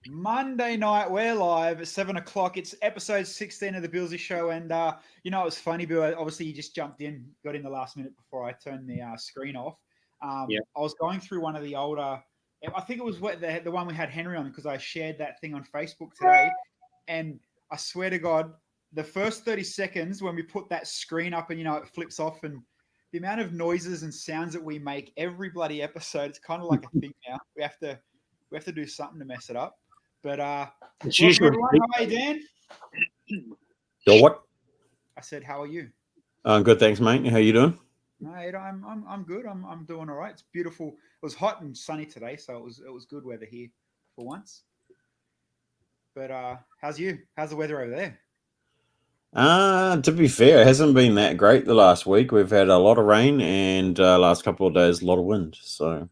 Monday night, we're live at 7 o'clock. It's episode 16 of the BILSY show. And, it was funny, Bill. Obviously, you just jumped in, got in the last minute before I turned the screen off. I was going through one of the older, I think it was the one we had Henry on, because I shared that thing on Facebook today. And I swear to God, the first 30 seconds when we put that screen up and, it flips off, and the amount of noises and sounds that we make every bloody episode, it's kind of like a thing now. We have to do something to mess it up. But welcome everyone. How are you, Dan? Yo, what? I said, how are you? Good, thanks, mate. How you doing? Mate, I'm good. I'm doing all right. It's beautiful. It was hot and sunny today, so it was good weather here for once. But how's the weather over there? To be fair, it hasn't been that great the last week. We've had a lot of rain and last couple of days a lot of wind. So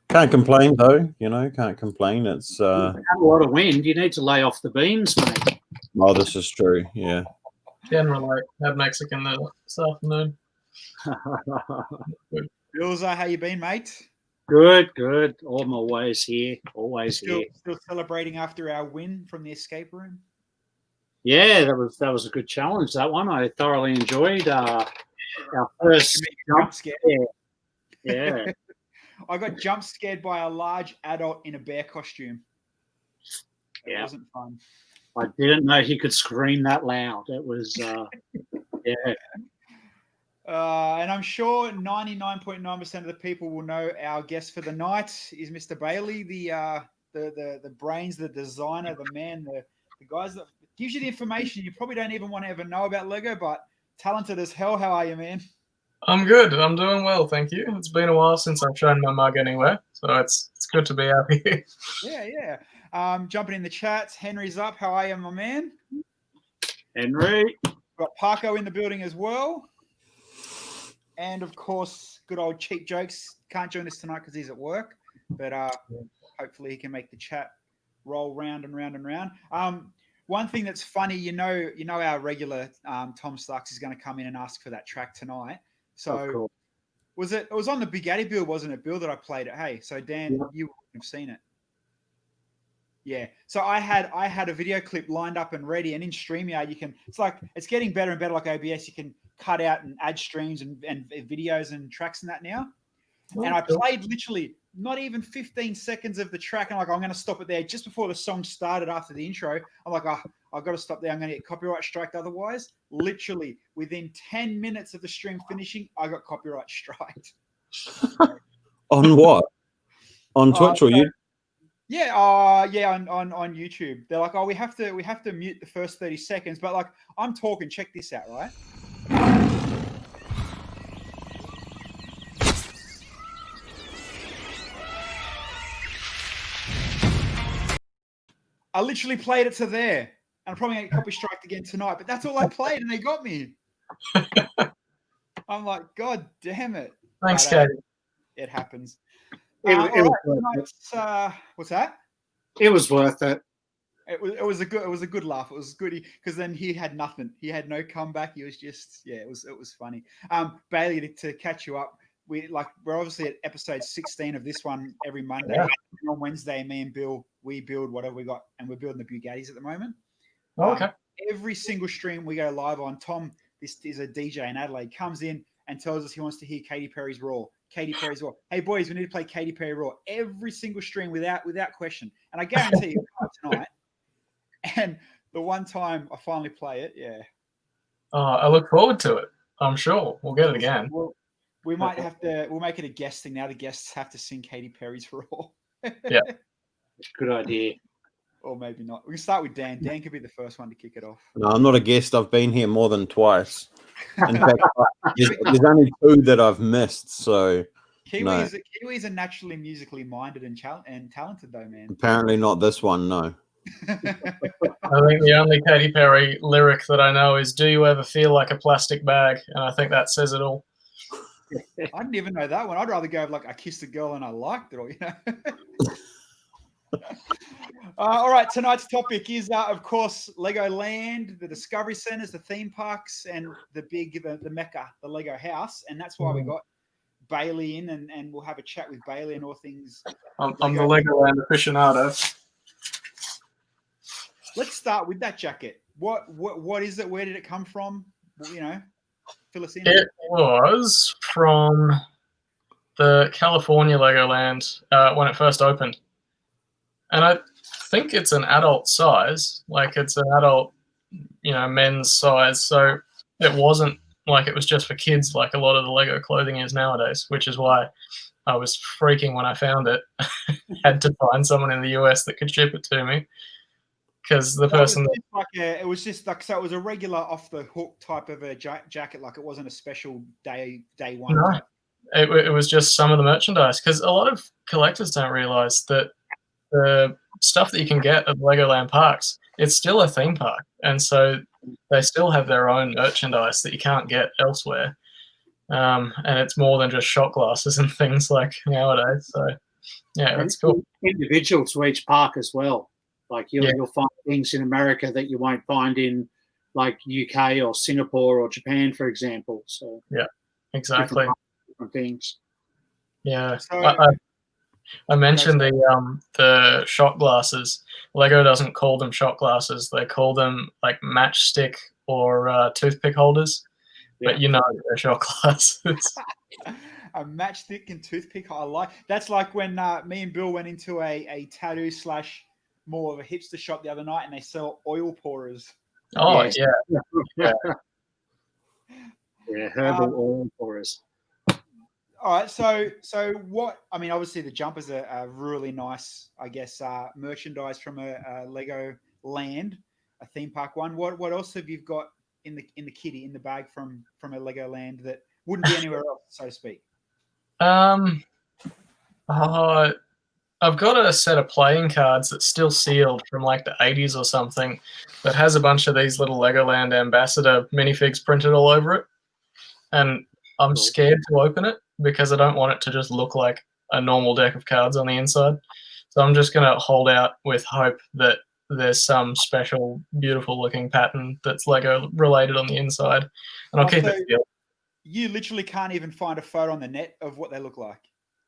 can't complain though. Can't complain. It's a lot of wind. You need to lay off the beans, mate. Oh, this is true. Yeah. Generally, had Mexican this afternoon. Bilza, how you been, mate? Good. I'm always here. Still celebrating after our win from the escape room. Yeah, that was a good challenge. That one I thoroughly enjoyed. Our first jump scare. Yeah. I got jump scared by a large adult in a bear costume. It wasn't fun. I didn't know he could scream that loud. It was, yeah. And I'm sure 99.9% of the people will know our guest for the night is Mr. Bailey, the brains, the designer, the man, the guys that gives you the information you probably don't even want to ever know about Lego, but talented as hell. How are you, man? I'm good. I'm doing well, thank you. It's been a while since I've shown my mug anywhere, so it's good to be out here. Yeah. Jumping in the chats. Henry's up. How are you, my man? Henry. Got Parko in the building as well. And, of course, good old Cheap Jokes. Can't join us tonight because he's at work, but hopefully he can make the chat roll round and round and round. One thing that's funny, you know our regular Tom Starks is going to come in and ask for that track tonight. So it was on the Big Addy build, wasn't it, Bill, that I played it? Hey, so Dan, you wouldn't have seen it. Yeah. So I had a video clip lined up and ready, and in StreamYard it's getting better and better like OBS. You can cut out and add streams and videos and tracks and that now. And I played literally not even 15 seconds of the track. And I'm going to stop it there just before the song started after the intro. I'm like, I've got to stop there. I'm going to get copyright striked otherwise. Literally within 10 minutes of the stream finishing, I got copyright striked. On what? On Twitch or you? Yeah, on YouTube. They're like, we have to mute the first 30 seconds. But like, I'm talking, check this out, right? I literally played it to there, and I'm probably going to get copy striked again tonight, but that's all I played, and they got me. I'm like, God damn it. Thanks, Katie. It happens. What's that? It was worth it. It was a good laugh. It was good because then he had nothing. He had no comeback. He was just it was funny. Bailey, to catch you up, we're obviously at episode 16 of this one every Monday. Yeah. And on Wednesday, me and Bill, we build whatever we got, and we're building the Bugattis at the moment. Oh, okay. Every single stream we go live on, Tom, this is a DJ in Adelaide, comes in and tells us he wants to hear Katy Perry's Raw. Katy Perry's Raw. Hey boys, we need to play Katy Perry Raw. Every single stream without question. And I guarantee you tonight. And the one time I finally play it, yeah. I look forward to it. I'm sure we'll get it again. We might have to. We'll make it a guest thing now. The guests have to sing Katy Perry's Raw. Yeah, good idea. Or maybe not. We can start with Dan. Dan could be the first one to kick it off. No, I'm not a guest. I've been here more than twice. In fact, there's only 2 that I've missed. So Kiwis are naturally musically minded and talented, though, man. Apparently not this one. No. I think the only Katy Perry lyric that I know is "Do you ever feel like a plastic bag?" And I think that says it all. I didn't even know that one. I'd rather go like I kissed a girl and I liked it, or All right, tonight's topic is, of course, Legoland, the Discovery Centers, the theme parks, and the Mecca, the Lego house. And that's why we got Bailey in, and we'll have a chat with Bailey and all things. I'm the Legoland aficionado. Let's start with that jacket. What is it? Where did it come from? Fill us in. It was from the California Legoland when it first opened. And I think it's an adult size, like it's an adult, men's size. So it wasn't like it was just for kids like a lot of the Lego clothing is nowadays, which is why I was freaking when I found it. Had to find someone in the US that could ship it to me. Because the person it was just like, so it was a regular off the hook type of a jacket, like it wasn't a special day one. No, it was just some of the merchandise, because a lot of collectors don't realize that the stuff that you can get at Legoland parks, it's still a theme park, and so they still have their own merchandise that you can't get elsewhere, and it's more than just shot glasses and things like nowadays. So yeah, that's cool. Individual to each park as well. Like you'll find things in America that you won't find in like UK or Singapore or Japan, for example. So yeah, exactly. Different things. Yeah. So, I mentioned the shot glasses. Lego doesn't call them shot glasses. They call them like matchstick or toothpick holders. Yeah. But they're shot glasses. A matchstick and toothpick. I like. That's like when me and Bill went into a tattoo / more of a hipster shop the other night, and they sell oil pourers. Oh yeah, herbal oil pourers. All right, so what? I mean, obviously the jumpers are really nice. I guess merchandise from a Lego Land, a theme park one. What else have you got in the kitty in the bag from a Lego Land that wouldn't be anywhere else, so to speak? I've got a set of playing cards that's still sealed from like the 80s or something that has a bunch of these little Legoland Ambassador minifigs printed all over it. And I'm scared to open it because I don't want it to just look like a normal deck of cards on the inside. So I'm just going to hold out with hope that there's some special, beautiful looking pattern that's Lego related on the inside. And I'll keep it sealed. You literally can't even find a photo on the net of what they look like.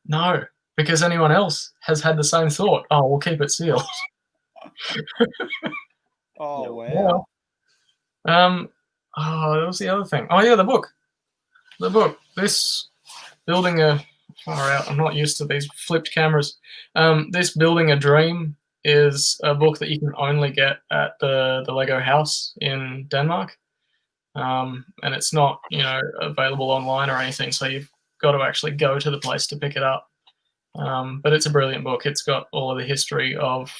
No. Because anyone else has had the same thought. Oh, we'll keep it sealed. Oh, wow. That was the other thing. Oh, yeah, the book. The book. This building far out. I'm not used to these flipped cameras. This Building a Dream is a book that you can only get at the Lego house in Denmark. And it's not, available online or anything. So you've got to actually go to the place to pick it up. But it's a brilliant book. It's got all of the history of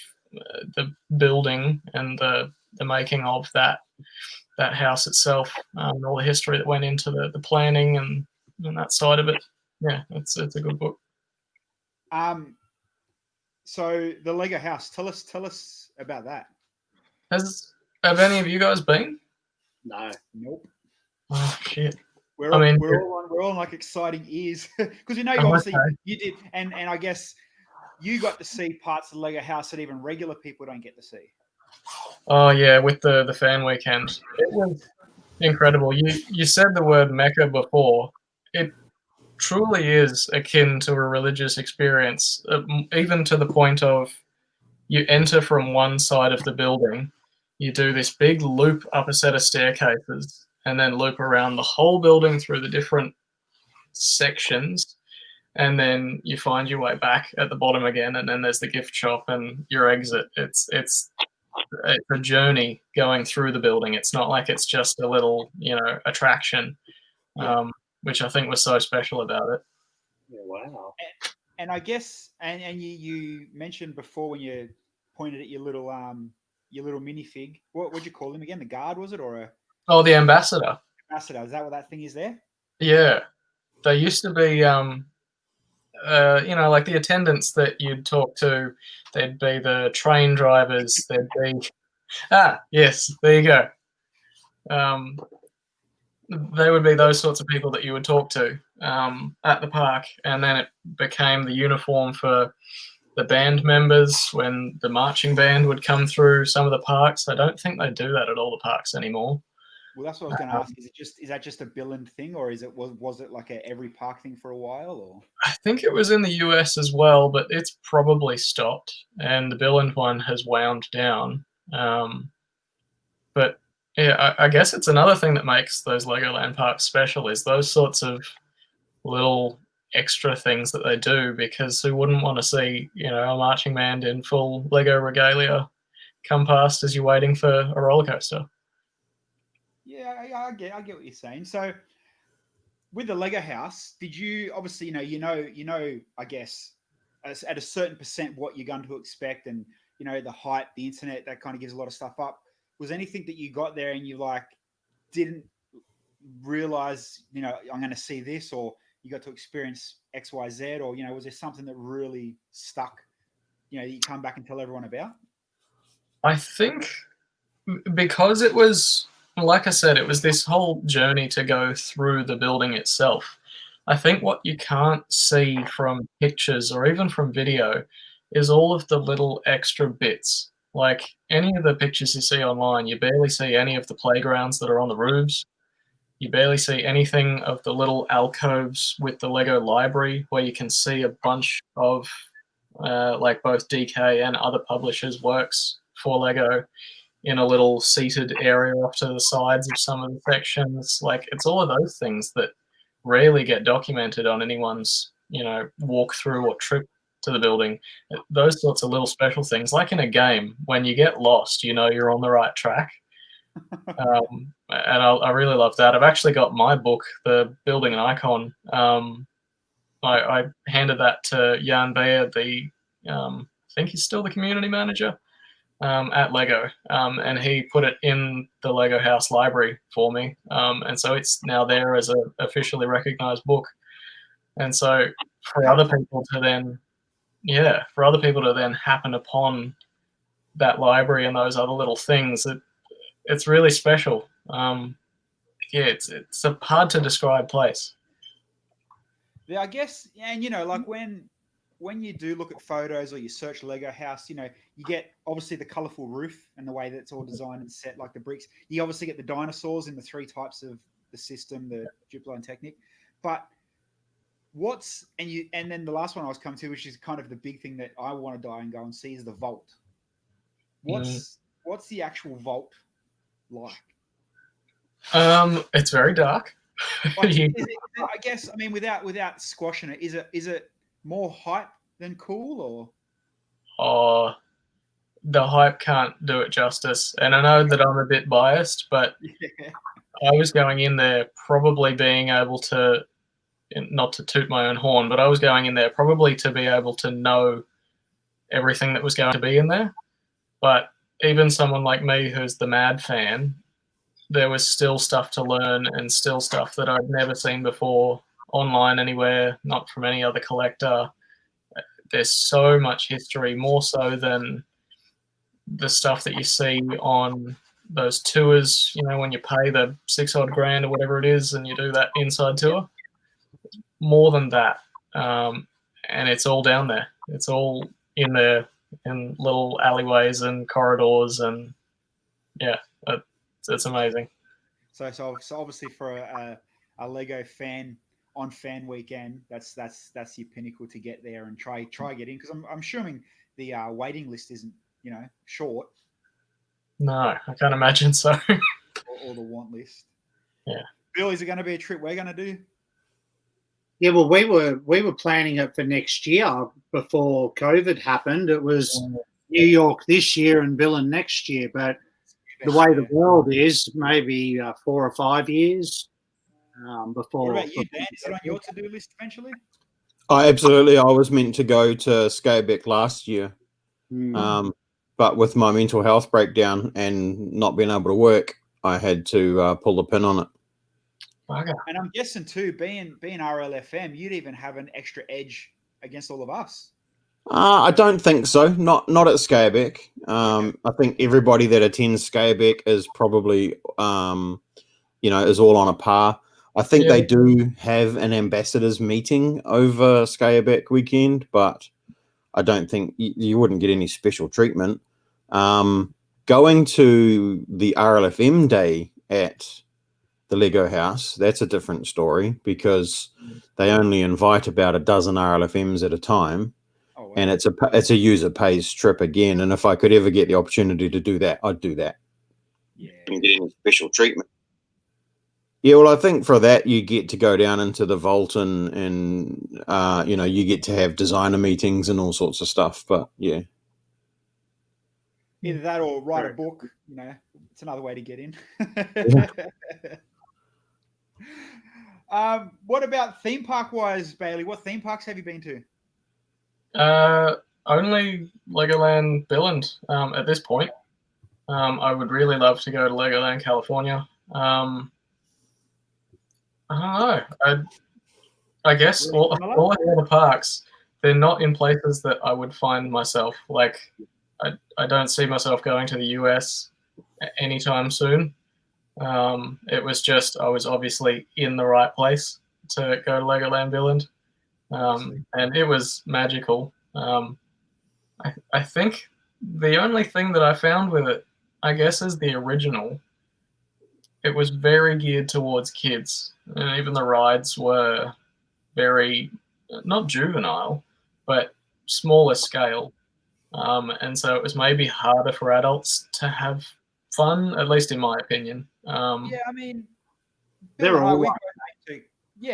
the building and the making of that house itself, all the history that went into the planning and that side of it. Yeah, it's a good book. So the Lego house, tell us about that. Have any of you guys been? No. Nope. Oh shit. We're all on like exciting ears because you obviously you did, and I guess you got to see parts of the Lego house that even regular people don't get to see. Oh yeah, with the fan weekend, it was incredible. You said the word Mecca before. It truly is akin to a religious experience, even to the point of you enter from one side of the building, you do this big loop up a set of staircases, and then loop around the whole building through the different sections, and then you find your way back at the bottom again, and then there's the gift shop and your exit. It's a journey going through the building. It's not like it's just a little, attraction, which I think was so special about it. Yeah, wow. And I guess, and you mentioned before when you pointed at your little minifig, what would you call him again? The guard, was it, or a? Oh, the ambassador. Ambassador. Is that what that thing is there? Yeah. They used to be, like the attendants that you'd talk to. They'd be the train drivers. They'd be... yes, there you go. They would be those sorts of people that you would talk to at the park. And then it became the uniform for the band members when the marching band would come through some of the parks. I don't think they do that at all the parks anymore. Well, that's what I was going to ask. Is that just a Billund thing, or was it like a every park thing for a while? Or I think it was in the US as well, but it's probably stopped, and the Billund one has wound down. But yeah, I guess it's another thing that makes those Legoland parks special is those sorts of little extra things that they do, because who wouldn't want to see, you know, a marching band in full Lego regalia come past as you're waiting for a roller coaster? yeah, I get what you're saying. So with the Lego house, did you obviously I guess at a certain percent what you're going to expect, and the height, the internet, that kind of gives a lot of stuff up. Was anything that you got there and you like didn't realize, I'm going to see this, or you got to experience X, Y, Z, or was there something that really stuck, that you come back and tell everyone about? I think because it was, like I said, it was this whole journey to go through the building itself. I think what you can't see from pictures or even from video is all of the little extra bits. Like any of the pictures you see online, you barely see any of the playgrounds that are on the roofs. You barely see anything of the little alcoves with the Lego library where you can see a bunch of like both DK and other publishers' works for Lego in a little seated area off to the sides of some of the sections. Like it's all of those things that rarely get documented on anyone's, walk through or trip to the building. Those sorts of little special things, like in a game, when you get lost, you're on the right track. And I really love that. I've actually got my book, The Building an Icon. I handed that to Jan Beyer, I think he's still the community manager at Lego, and he put it in the Lego House library for me, and so it's now there as an officially recognized book. And so for other people to then happen upon that library and those other little things, it's really special. It's a hard to describe place. Yeah, I guess, and like when you do look at photos or you search Lego house, you get obviously the colorful roof and the way that it's all designed and set, like the bricks. You obviously get the dinosaurs in the three types of the system, the Duplo and Technic. But and then the last one I was coming to, which is kind of the big thing that I want to die and go and see, is the vault. What's the actual vault like? It's very dark. Like, I guess, I mean, without squashing it, is it more hype than cool, or? Oh, the hype can't do it justice. And I know that I'm a bit biased, but yeah. I was going in there probably being able to, not to toot my own horn, but I was going in there probably to be able to know everything that was going to be in there. But even someone like me who's the mad fan, there was still stuff to learn and still stuff that I'd never seen before online anywhere, not from any other collector. There's so much history, more so than the stuff that you see on those tours, when you pay the $6,000 or whatever it is and you do that inside tour. More than that. And it's all down there. It's all in there in little alleyways and corridors, and yeah, it's amazing. So obviously for a Lego fan on fan weekend, that's your pinnacle to get there and try get in, because I'm assuming the waiting list isn't short. No, I can't imagine so. or the want list. Yeah. Bill, is it going to be a trip we're going to do? Yeah, well, we were planning it for next year before COVID happened. It was New York this year and Billund next year, but the way the world is, maybe 4 or 5 years before. What about you, Dan? Is it on your to-do list eventually? Absolutely. I was meant to go to Scareback last year, but with my mental health breakdown and not being able to work, I had to pull the pin on it. Okay. And I'm guessing too, being RLFM, you'd even have an extra edge against all of us. I don't think so. Not at Scareback. I think everybody that attends Scareback is probably, is all on a par. I think they do have an ambassadors meeting over Scareback weekend, but I don't think you wouldn't get any special treatment. Going to the RLFM day at the Lego house, that's a different story because they only invite about a dozen RLFMs at a time. Oh, wow. And it's a user pays trip again. And if I could ever get the opportunity to do that, I'd do that. Yeah. Didn't get any special treatment. Yeah, well, I think for that you get to go down into the vault and you get to have designer meetings and all sorts of stuff. But yeah, Either that or write a book. It's another way to get in. What about theme park wise, Bailey? What theme parks have you been to? Only Legoland Billund at this point. I would really love to go to Legoland California. I don't know. I guess all the other parks, they're not in places that I would find myself. Like, I don't see myself going to the US anytime soon. It was just I was obviously in the right place to go to Legoland Billund, and it was magical. I think the only thing that I found with it, I guess, is the original. It was very geared towards kids, and even the rides were very, not juvenile, but smaller scale. And so it was maybe harder for adults to have fun, at least in my opinion. Yeah, I mean, They're all right.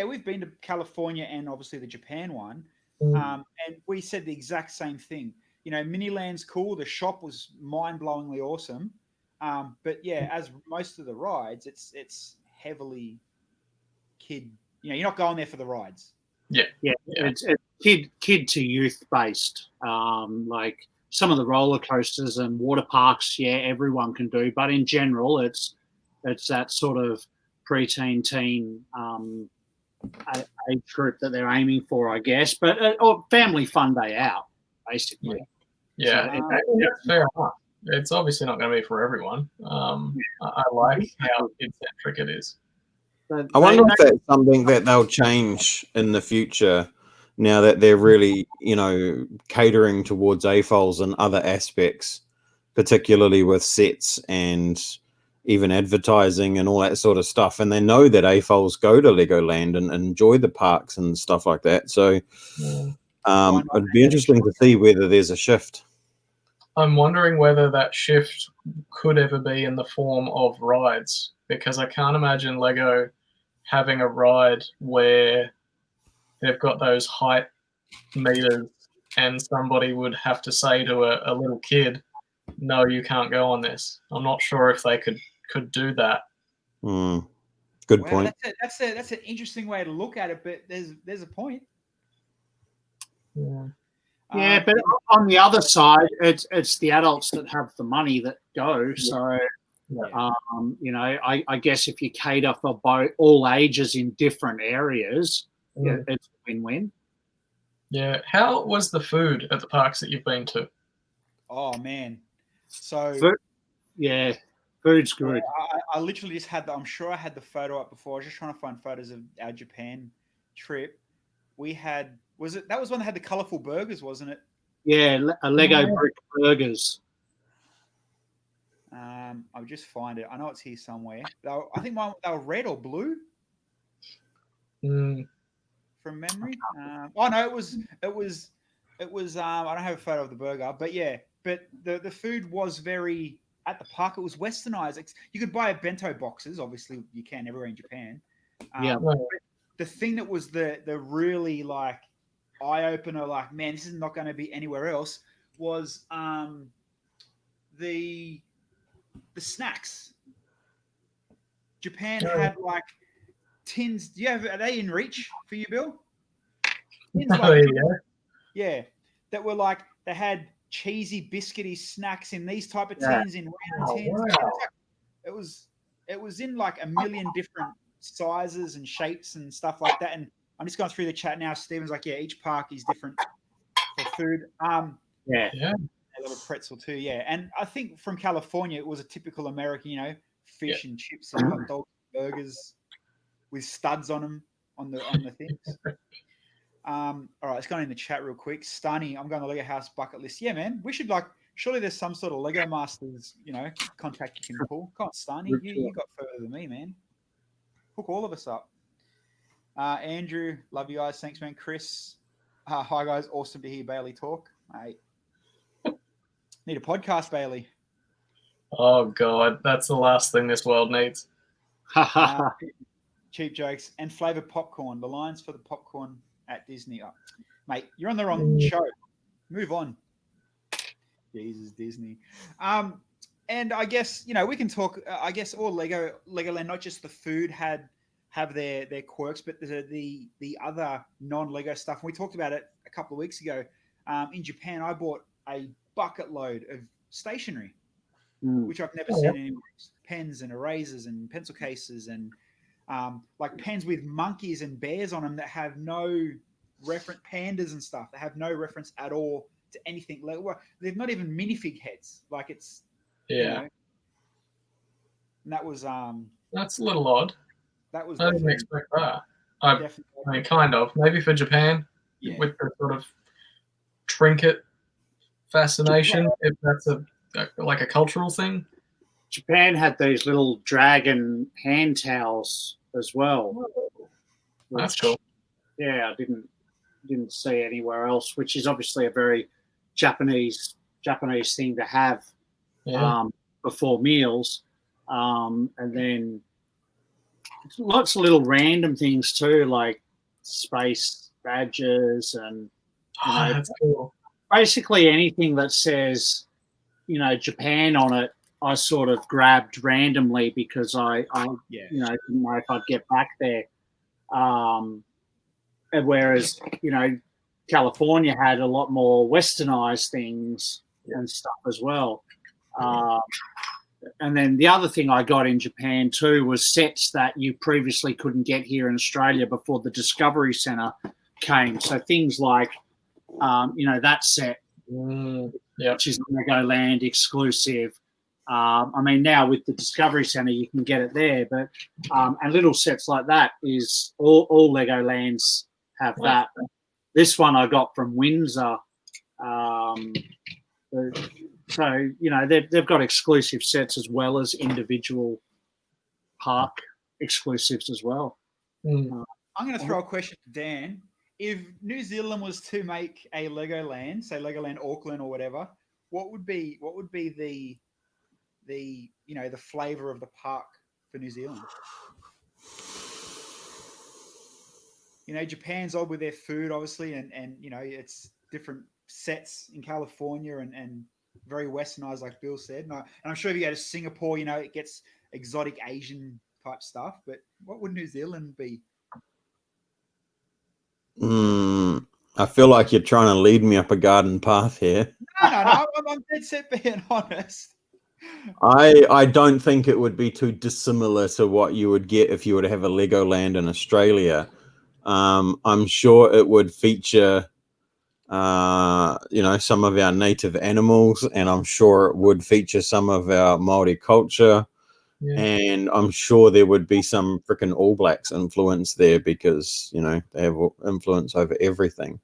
we've been to California and obviously the Japan one, and we said the exact same thing. Miniland's cool. The shop was mind-blowingly awesome. But yeah, as most of the rides, it's heavily kid. You're not going there for the rides. Yeah. It's kid to youth based. Like some of the roller coasters and water parks, everyone can do. But in general, it's that sort of preteen teen age group that they're aiming for, I guess. But or family fun day out, basically. Yeah, that's fair enough. It's obviously not going to be for everyone. I like how kid-centric it is. I wonder if that's something that they'll change in the future now that they're really, catering towards AFOLs and other aspects, particularly with sets and even advertising and all that sort of stuff. And they know that AFOLs go to Legoland and enjoy the parks and stuff like that. So it'd be interesting to see whether there's a shift. I'm wondering whether that shift could ever be in the form of rides, because I can't imagine Lego having a ride where they've got those height meters and somebody would have to say to a little kid, no, you can't go on this. I'm not sure if they could do that. Good point. That's an interesting way to look at it, but there's a point. Yeah, but on the other side, it's the adults that have the money that go. So, I guess if you cater for all ages in different areas, it's a win-win. Yeah. How was the food at the parks that you've been to? Oh man, so food's good. I literally just had I'm sure I had the photo up before. I was just trying to find photos of our Japan trip. We had that was one that had the colourful burgers, wasn't it? Yeah, a Lego brick burgers. I'll just find it. I know it's here somewhere. I think they were red or blue. From memory. It was. I don't have a photo of the burger, but yeah. But the food was very at the park. It was westernized. You could buy bento boxes. Obviously, you can everywhere in Japan. But the thing that was the really like eye opener, like man, this is not going to be anywhere else, was the snacks. Japan had like tins. Are they in reach for you, Bill? Tins that were like they had cheesy biscuity snacks in these type of tins in round tins. Wow. It was in like a million different sizes and shapes and stuff like that. And I'm just going through the chat now. Stephen's like, each park is different for food. A little pretzel too, And I think from California, it was a typical American, fish and chips and hot dogs, burgers with studs on them on the things. All right, it's going in the chat real quick. Stunny, I'm going to Lego House bucket list. Yeah, man. We should surely there's some sort of Lego Masters, contact you can pull. Come on, Stunny. You got further than me, man. Hook all of us up. Andrew, love you guys. Thanks, man. Chris, hi guys. Awesome to hear Bailey talk. Mate, need a podcast, Bailey. Oh God, that's the last thing this world needs. Cheap jokes and flavored popcorn. The lines for the popcorn at Disney. Oh, mate, you're on the wrong show. Move on. Jesus, Disney. And I guess we can talk. I guess all Legoland, not just the food have their quirks, but the other non-Lego stuff. And we talked about it a couple of weeks ago. In Japan, I bought a bucket load of stationery, which I've never seen anywhere else. Pens and erasers and pencil cases and like pens with monkeys and bears on them that have no reference, pandas and stuff that have no reference at all to anything. Like, they're not even minifig heads. Like it's and that was that's a little odd. That was I didn't expect that. I mean, kind of. Maybe for Japan, with the sort of trinket fascination, if that's like a cultural thing. Japan had these little dragon hand towels as well. That's cool. Yeah, I didn't see anywhere else, which is obviously a very Japanese thing to have before meals. And then lots of little random things too, like space badges and that's cool. Basically anything that says Japan on it. I sort of grabbed randomly because I didn't know if I'd get back there. And whereas California had a lot more westernized things and stuff as well. And then the other thing I got in Japan too was sets that you previously couldn't get here in Australia before the Discovery Centre came. So things like, that set, which is Legoland exclusive. I mean, now with the Discovery Centre, you can get it there, but and little sets like that is all Legolands have that. This one I got from Windsor. So they've got exclusive sets as well as individual park exclusives as well. I'm going to throw a question to Dan. If New Zealand was to make a Legoland, say Legoland Auckland or whatever, what would be the flavor of the park for New Zealand? Japan's odd with their food, obviously, and it's different sets in California and very westernized, like Bill said. And I'm sure if you go to Singapore, it gets exotic Asian type stuff. But what would New Zealand be? I feel like you're trying to lead me up a garden path here. No, I'm dead set being honest. I don't think it would be too dissimilar to what you would get if you were to have a Legoland in Australia. I'm sure it would feature, some of our native animals, and I'm sure it would feature some of our Māori culture. Yeah. And I'm sure there would be some freaking All Blacks influence there because, they have influence over everything.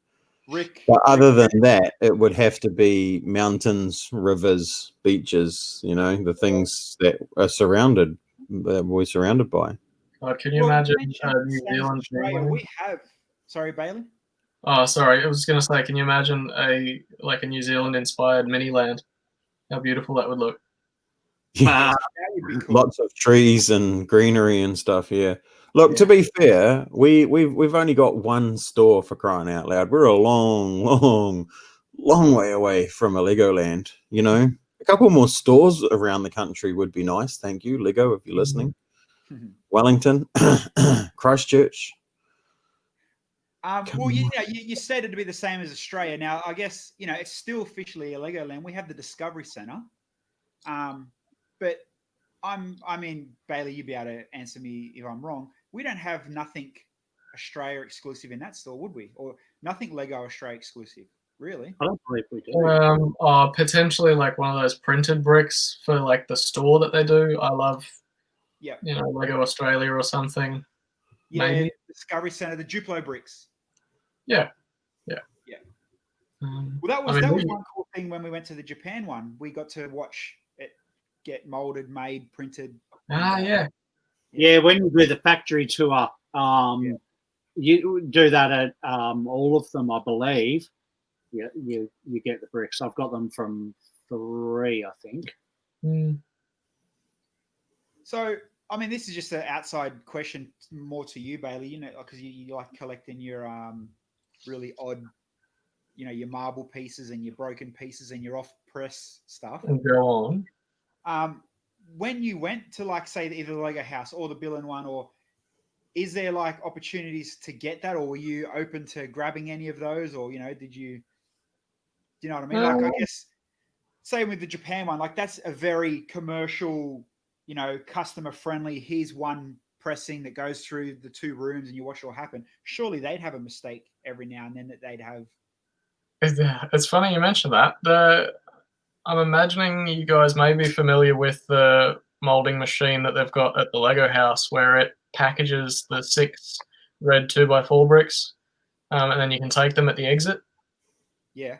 But other than that, it would have to be mountains, rivers, beaches, the things that we're surrounded by. Can you imagine New Zealand? We have. Sorry, Bailey? Oh, sorry. I was going to say, can you imagine a New Zealand-inspired mini-land? How beautiful that would look. Yeah. That would be cool. Lots of trees and greenery and stuff, yeah. Look, to be fair, we've only got one store, for crying out loud. We're a long way away from a Legoland, A couple more stores around the country would be nice. Thank you, Lego, if you're listening. Wellington, Christchurch. Well, you said it to be the same as Australia. Now, I guess, it's still officially a Legoland. We have the Discovery Centre. But Bailey, you'd be able to answer me if I'm wrong. We don't have nothing Australia exclusive in that store, would we? Or nothing Lego Australia exclusive, really? I don't believe we do. Potentially like one of those printed bricks for like the store that they do. I love, Lego Australia or something. Yeah, maybe. Discovery Centre, the Duplo bricks. Yeah. Well, that was I mean, one cool thing when we went to the Japan one. We got to watch it get molded, made, printed. Yeah, when you do the factory tour, you do that at all of them, I believe. You get the bricks. I've got them from 3, I think. So, I mean, this is just an outside question, more to you, Bailey. You know, because you like collecting your really odd, you know, your marble pieces and your broken pieces and your off press stuff. And go on. When you went to, like, say, either the Lego house or the Billin one, or is there like opportunities to get that, or were you open to grabbing any of those, or, you know, do you know what I mean? Like, I guess, same with the Japan one, like that's a very commercial, you know, customer friendly. Here's one pressing that goes through the 2 rooms and you watch it all happen. Surely they'd have a mistake every now and then that they'd have. It's funny you mentioned that. I'm imagining you guys may be familiar with the moulding machine that they've got at the Lego house, where it packages the 6 red 2x4 bricks, and then you can take them at the exit. Yeah.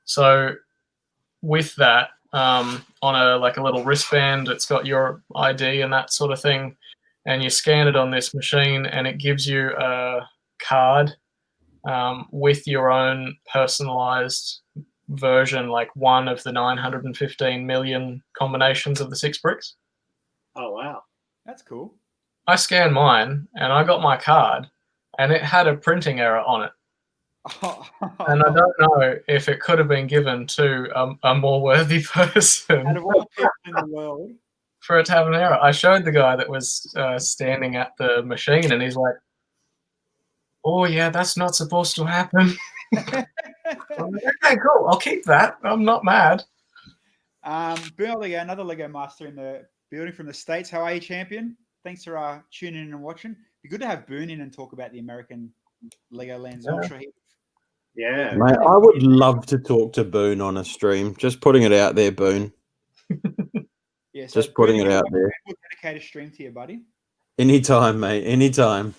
So with that, on a little wristband, it's got your ID and that sort of thing, and you scan it on this machine, and it gives you a card with your own personalized version, like one of the 915 million combinations of the 6 bricks. Oh, wow. That's cool. I scanned mine, and I got my card, and it had a printing error on it. And I don't know if it could have been given to a more worthy person. Out of all people in the world. For it to have an error. I showed the guy that was standing at the machine, and he's like, "Oh yeah, that's not supposed to happen." I'm like, okay, cool. I'll keep that. I'm not mad. Bill Lego, another Lego master in the building from the States. How are you, champion? Thanks for tuning in and watching. Be good to have Boone in and talk about the American Legoland. So I'm sure he. Yeah, mate, I would love to talk to Boone on a stream. Just putting it out there, Boone. Yeah, so just putting it out there. We'll dedicate a stream to you, buddy. Anytime, mate. Anytime.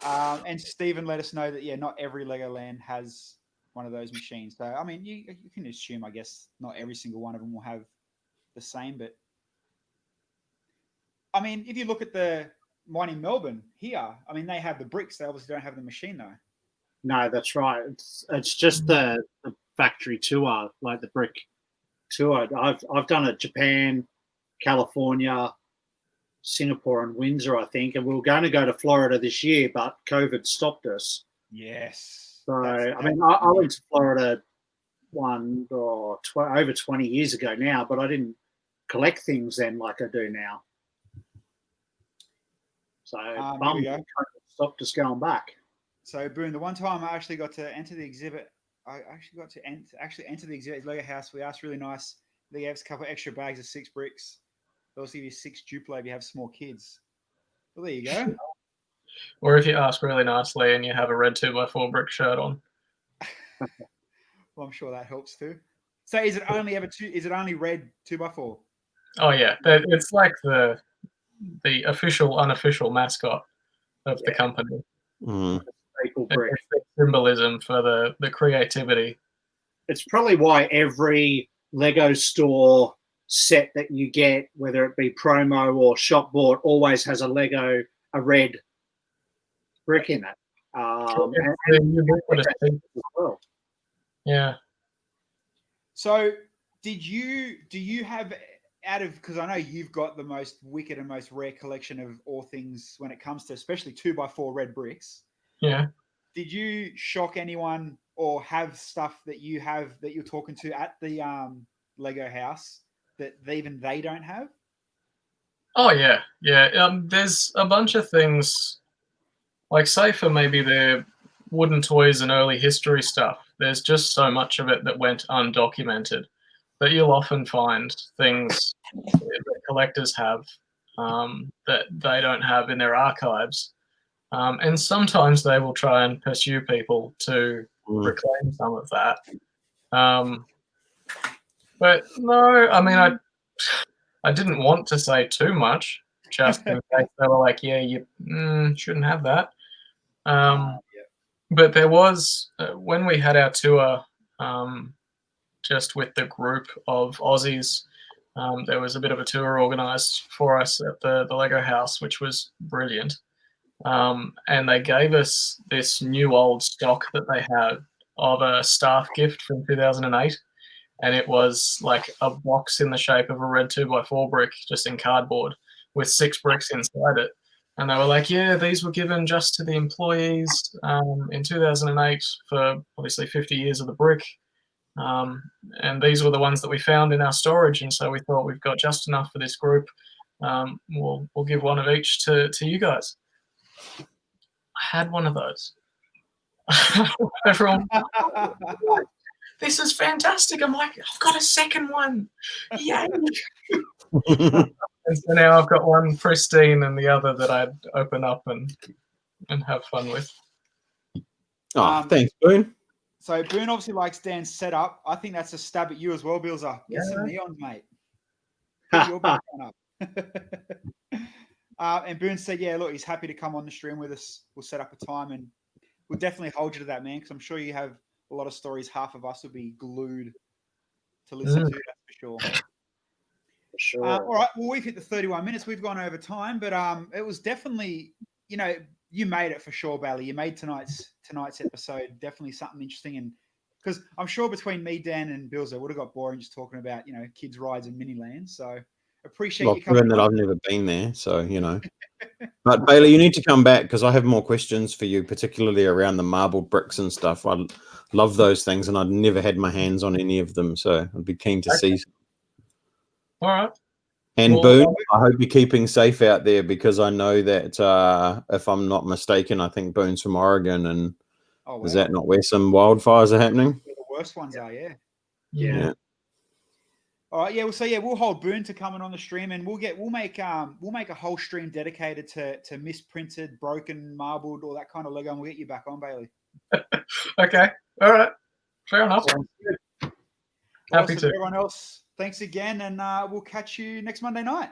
And Stephen let us know that not every Legoland has one of those machines. So I mean, you can assume, I guess, not every single one of them will have the same. But I mean, if you look at the one in Melbourne here, I mean, they have the bricks. They obviously don't have the machine though. No, that's right. It's just the factory tour, like the brick tour. I've done it Japan, California, Singapore, and Windsor, I think, and we were going to go to Florida this year, but COVID stopped us. Yes. So I mean, I went to Florida over 20 years ago now, but I didn't collect things then like I do now. So COVID stopped us going back. So Boone, the one time I actually got to enter the exhibit, enter the exhibit at Lego House. We asked really nice. They gave us a couple of extra bags of 6 bricks. They also give you 6 Duplo if you have small kids. Well, there you go. Or if you ask really nicely and you have a red 2x4 brick shirt on. Well, I'm sure that helps too. So is it only red 2x4? Oh yeah, it's like the official, unofficial mascot of the company. It's the symbolism for the creativity. It's probably why every Lego store set that you get, whether it be promo or shop bought, always has a red brick in it. Yeah. So do you have, because I know you've got the most wicked and most rare collection of all things when it comes to especially 2x4 red bricks. Yeah. Did you shock anyone or have stuff that you're talking to at the Lego house that even they don't have? Oh yeah. There's a bunch of things, like say for maybe the wooden toys and early history stuff. There's just so much of it that went undocumented that you'll often find things that collectors have that they don't have in their archives. And sometimes they will try and pursue people to reclaim some of that. But no, I mean, I didn't want to say too much, just in case they were like, yeah, you shouldn't have that. But there was, when we had our tour, just with the group of Aussies, there was a bit of a tour organised for us at the Lego house, which was brilliant. And they gave us this new old stock that they had of a staff gift from 2008. And it was like a box in the shape of a red 2x4 brick, just in cardboard, with 6 bricks inside it. And they were like, yeah, these were given just to the employees in 2008 for obviously 50 years of the brick. And these were the ones that we found in our storage. And so we thought we've got just enough for this group. We'll give one of each to you guys. I had one of those. Everyone, this is fantastic. I'm like, I've got a second one. Yay. And so now I've got one pristine and the other that I'd open up and have fun with. Oh, thanks, Boone. So Boone obviously likes Dan's setup. I think that's a stab at you as well, Bilza. Get some neons, mate. Get your back up. And Boone said, yeah, look, he's happy to come on the stream with us. We'll set up a time and we'll definitely hold you to that, man, because I'm sure you have a lot of stories. Half of us will be glued to listen to, that's for sure. Sure. All right, well, we've hit the 31 minutes. We've gone over time, but it was definitely, you know, you made it for sure, Bailey. You made tonight's episode definitely something interesting, and because I'm sure between me, Dan, and Bills, it would have got boring just talking about, you know, kids' rides and Miniland. So appreciate you coming. Given that I've never been there, so you know. But Bailey, you need to come back because I have more questions for you, particularly around the marble bricks and stuff. I love those things, and I'd never had my hands on any of them, so I'd be keen to see. All right. And Boone, I hope you're keeping safe out there because I know that if I'm not mistaken, I think Boone's from Oregon, and is that not where some wildfires are happening? Where the worst ones are, yeah. All right, we'll hold Boone to coming on the stream, and we'll make a whole stream dedicated to misprinted, broken, marbled, all that kind of Lego, and we'll get you back on, Bailey. Okay. All right. Fair enough. Happy to. Everyone else, thanks again, and we'll catch you next Monday night.